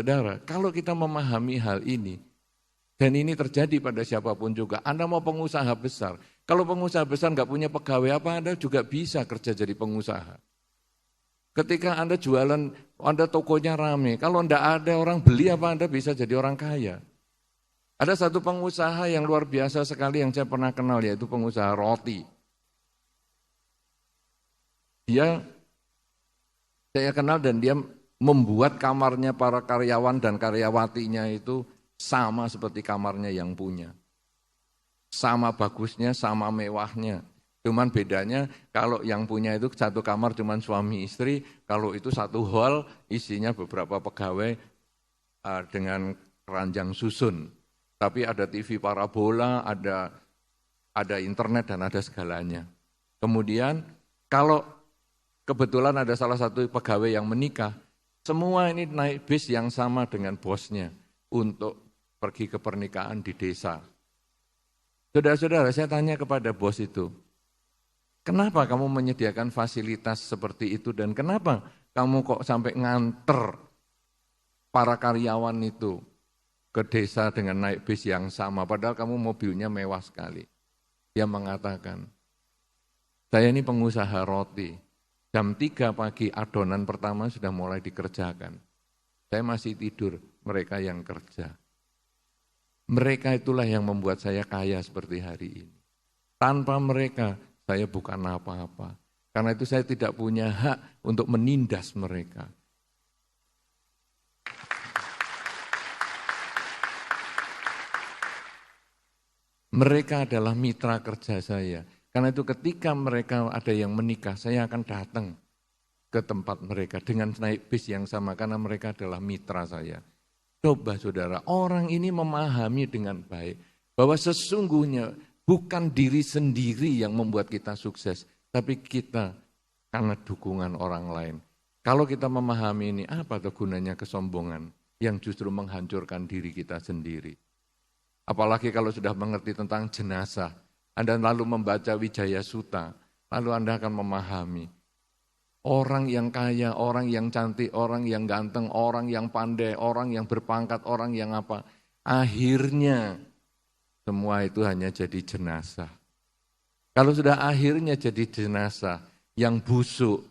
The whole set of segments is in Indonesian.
Saudara, kalau kita memahami hal ini, dan ini terjadi pada siapapun juga, Anda mau pengusaha besar, kalau pengusaha besar nggak punya pegawai apa, Anda juga bisa kerja jadi pengusaha. Ketika Anda jualan, Anda tokonya rame, kalau enggak ada orang beli apa Anda bisa jadi orang kaya. Ada satu pengusaha yang luar biasa sekali yang saya pernah kenal, yaitu pengusaha roti. Saya kenal dan dia membuat kamarnya para karyawan dan karyawatinya itu sama seperti kamarnya yang punya. Sama bagusnya, sama mewahnya. Cuman bedanya kalau yang punya itu satu kamar cuman suami istri, kalau itu satu hall isinya beberapa pegawai dengan keranjang susun. Tapi ada TV parabola, ada internet dan ada segalanya. Kemudian kalau kebetulan ada salah satu pegawai yang menikah, semua ini naik bis yang sama dengan bosnya untuk pergi ke pernikahan di desa. Saudara-saudara, saya tanya kepada bos itu, kenapa kamu menyediakan fasilitas seperti itu dan kenapa kamu kok sampai nganter para karyawan itu ke desa dengan naik bis yang sama, padahal kamu mobilnya mewah sekali. Dia mengatakan, saya ini pengusaha roti. Jam 3 pagi adonan pertama sudah mulai dikerjakan. Saya masih tidur, mereka yang kerja. Mereka itulah yang membuat saya kaya seperti hari ini. Tanpa mereka, saya bukan apa-apa. Karena itu saya tidak punya hak untuk menindas mereka. Mereka adalah mitra kerja saya. Karena itu ketika mereka ada yang menikah, saya akan datang ke tempat mereka dengan naik bis yang sama karena mereka adalah mitra saya. Coba saudara, orang ini memahami dengan baik bahwa sesungguhnya bukan diri sendiri yang membuat kita sukses, tapi kita karena dukungan orang lain. Kalau kita memahami ini, apa tuh gunanya kesombongan yang justru menghancurkan diri kita sendiri. Apalagi kalau sudah mengerti tentang jenazah, Anda lalu membaca Wijaya Sutta, lalu Anda akan memahami. Orang yang kaya, orang yang cantik, orang yang ganteng, orang yang pandai, orang yang berpangkat, orang yang apa. Akhirnya semua itu hanya jadi jenazah. Kalau sudah akhirnya jadi jenazah, yang busuk,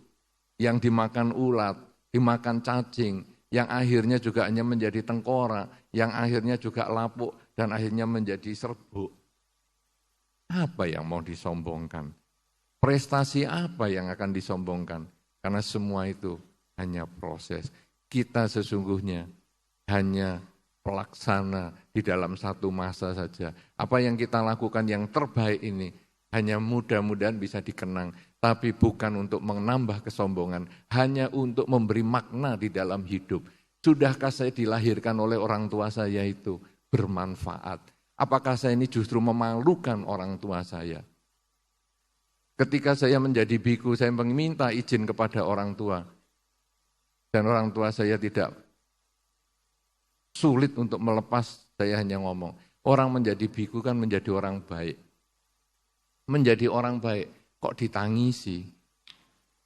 yang dimakan ulat, dimakan cacing, yang akhirnya juga hanya menjadi tengkorak, yang akhirnya juga lapuk, dan akhirnya menjadi serbuk. Apa yang mau disombongkan? Prestasi apa yang akan disombongkan? Karena semua itu hanya proses. Kita sesungguhnya hanya pelaksana di dalam satu masa saja. Apa yang kita lakukan yang terbaik ini hanya mudah-mudahan bisa dikenang. Tapi bukan untuk menambah kesombongan, hanya untuk memberi makna di dalam hidup. Sudahkah saya dilahirkan oleh orang tua saya itu bermanfaat? Apakah saya ini justru memalukan orang tua saya? Ketika saya menjadi biku, saya meminta izin kepada orang tua. Dan orang tua saya tidak sulit untuk melepas, saya hanya ngomong. Orang menjadi biku kan menjadi orang baik. Menjadi orang baik, kok ditangisi?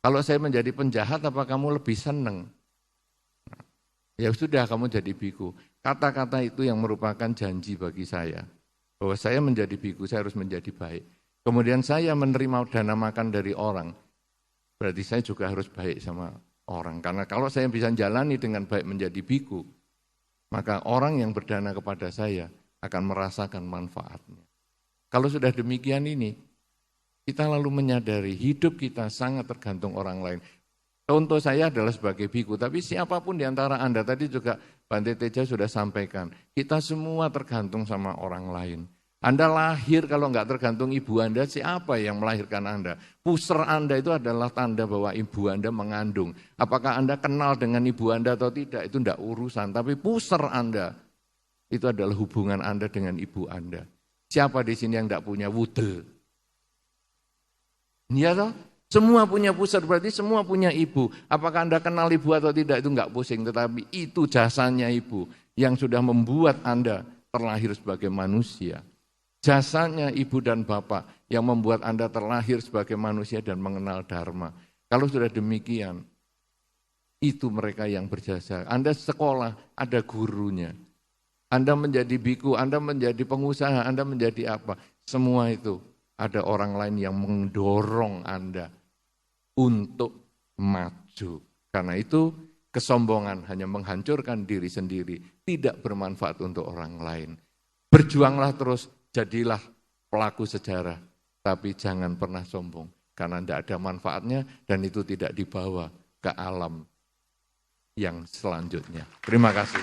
Kalau saya menjadi penjahat, apa kamu lebih senang? Ya sudah, kamu jadi biku. Kata-kata itu yang merupakan janji bagi saya. Bahwa saya menjadi biku, saya harus menjadi baik. Kemudian saya menerima dana makan dari orang. Berarti saya juga harus baik sama orang. Karena kalau saya bisa jalani dengan baik menjadi biku, maka orang yang berdana kepada saya akan merasakan manfaatnya. Kalau sudah demikian ini, kita lalu menyadari hidup kita sangat tergantung orang lain. Contoh saya adalah sebagai biku, tapi siapapun di antara Anda, tadi juga Bante Teja sudah sampaikan, kita semua tergantung sama orang lain. Anda lahir kalau enggak tergantung ibu Anda, siapa yang melahirkan Anda? Puser Anda itu adalah tanda bahwa ibu Anda mengandung. Apakah Anda kenal dengan ibu Anda atau tidak, itu enggak urusan. Tapi puser Anda, itu adalah hubungan Anda dengan ibu Anda. Siapa di sini yang enggak punya wudel? Iya toh? Semua punya pusar, berarti semua punya ibu. Apakah Anda kenal ibu atau tidak, itu enggak pusing. Tetapi itu jasanya ibu yang sudah membuat Anda terlahir sebagai manusia. Jasanya ibu dan bapak yang membuat Anda terlahir sebagai manusia dan mengenal dharma. Kalau sudah demikian, Itu mereka yang berjasa. Anda sekolah, ada gurunya. Anda menjadi biku, Anda menjadi pengusaha, Anda menjadi apa. Semua itu ada orang lain yang mendorong Anda untuk maju. Karena itu kesombongan hanya menghancurkan diri sendiri, tidak bermanfaat untuk orang lain. Berjuanglah terus, jadilah pelaku sejarah, tapi jangan pernah sombong, karena tidak ada manfaatnya dan itu tidak dibawa ke alam yang selanjutnya. Terima kasih.